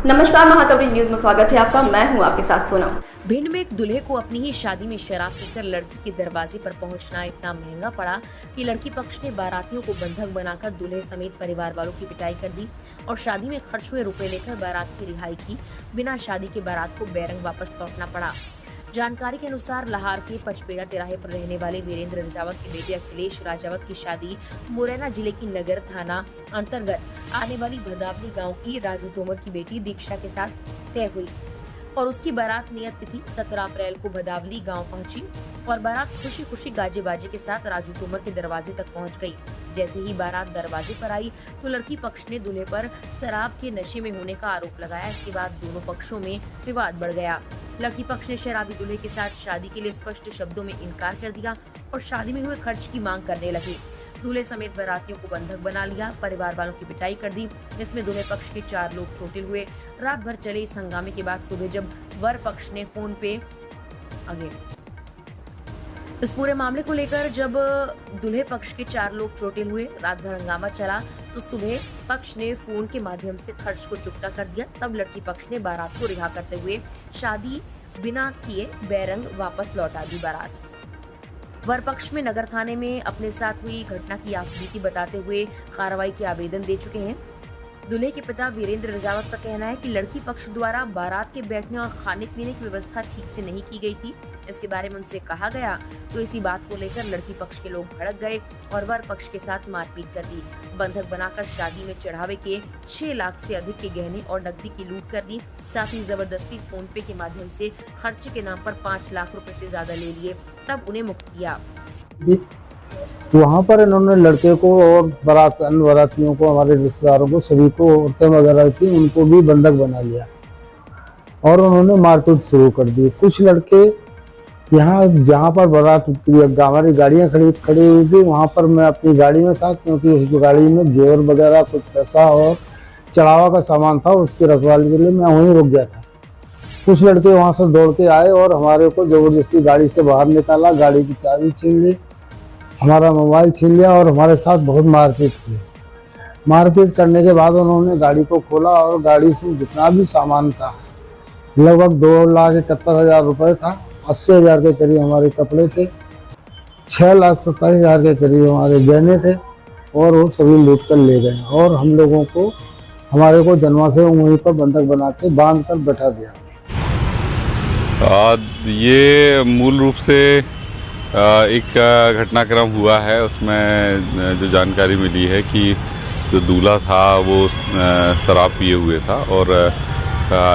नमस्कार, महाकवरी न्यूज में स्वागत है आपका। मैं हूं आपके साथ सोनम। भिंड में एक दूल्हे को अपनी ही शादी में शराब पीकर लड़की के दरवाजे पर पहुंचना इतना महंगा पड़ा कि लड़की पक्ष ने बारातियों को बंधक बनाकर दूल्हे समेत परिवार वालों की पिटाई कर दी और शादी में खर्च हुए रुपए लेकर बारात की रिहाई की। बिना शादी के बारात को बैरंग वापस लौटना पड़ा। जानकारी के अनुसार लाहार के पचपेड़ा तिराहे पर रहने वाले वीरेंद्र रजावत के बेटे अखिलेश राजावत की शादी मुरैना जिले की नगर थाना अंतर्गत आने वाली भदावली गांव की राजू तोमर की बेटी दीक्षा के साथ तय हुई और उसकी बारात नियत तिथि 17 अप्रैल को भदावली गांव पहुंची और बारात खुशी खुशी गाजे बाजे के साथ राजू तोमर के दरवाजे तक पहुंच गई। जैसे ही बारात दरवाजे पर आई तो लड़की पक्ष ने दूल्हे पर शराब के नशे में होने का आरोप लगाया। इसके बाद दोनों पक्षों में विवाद बढ़ गया। लड़की पक्ष ने शराबी दूल्हे के साथ शादी के लिए स्पष्ट शब्दों में इनकार कर दिया और शादी में हुए खर्च की मांग करने लगे। दूल्हे समेत बारातियों को बंधक बना लिया, परिवार वालों की पिटाई कर दी। इसमें दूल्हे पक्ष के 4 लोग चोटिल हुए। रात भर चले इस हंगामे के बाद सुबह जब वर पक्ष ने फोन पे इस पूरे मामले को लेकर जब दूल्हे पक्ष के 4 लोग चोटिल हुए, रात भर हंगामा चला तो सुबह पक्ष ने फोन के माध्यम से खर्च को चुकता कर दिया। तब लड़की पक्ष ने बारात को रिहा करते हुए शादी बिना किए बैरंग वापस लौटा दी। बारात वर पक्ष में नगर थाने में अपने साथ हुई घटना की आपबीती बताते हुए कार्रवाई के आवेदन दे चुके हैं। दूल्हे के पिता वीरेंद्र रजावत का कहना है कि लड़की पक्ष द्वारा बारात के बैठने और खाने पीने की व्यवस्था ठीक से नहीं की गई थी। इसके बारे में उनसे कहा गया तो इसी बात को लेकर लड़की पक्ष के लोग भड़क गए और वर पक्ष के साथ मारपीट कर दी। बंधक बनाकर शादी में चढ़ावे के 6 लाख से अधिक के गहने और नकदी की लूट कर दी। साथ ही जबरदस्ती फोन पे के माध्यम से खर्च के नाम पर 5 लाख रुपए से ज्यादा ले लिए, तब उन्हें मुक्त किया। वहाँ पर इन्होंने लड़के को और अन्य बारातियों को, हमारे रिश्तेदारों को, सभी को, औरतें वगैरह थी, उनको भी बंधक बना लिया और उन्होंने मारपीट शुरू कर दी। कुछ लड़के यहाँ जहाँ पर बारात हमारी गाड़ियाँ खड़ी हुई थी, वहाँ पर मैं अपनी गाड़ी में था, क्योंकि उस गाड़ी में जेवर वगैरह, कुछ पैसा और चढ़ावा का सामान था, उसकी रखवाली के लिए मैं वहीं रुक गया था। कुछ लड़के वहाँ से दौड़ के आए और हमारे को जबरदस्ती गाड़ी से बाहर निकाला, गाड़ी की चाबी छीन ली, हमारा मोबाइल छीन लिया और हमारे साथ बहुत मारपीट की। मारपीट करने के बाद उन्होंने गाड़ी को खोला और गाड़ी से जितना भी सामान था, लगभग 2,71,000 रुपये था, 80,000 के करीब हमारे कपड़े थे, 6,27,000 के करीब हमारे गहने थे और वो सभी लूट कर ले गए और हम लोगों को, हमारे को जनवा से वहीं पर बंधक बना के बांध कर बैठा दिया। ये मूल रूप से एक घटनाक्रम हुआ है। उसमें जो जानकारी मिली है कि जो दूल्हा था वो शराब पिए हुए था और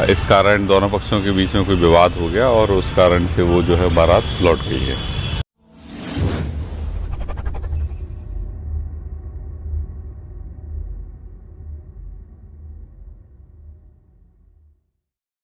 इस कारण दोनों पक्षों के बीच में कोई विवाद हो गया और उस कारण से वो जो है बारात लौट गई है।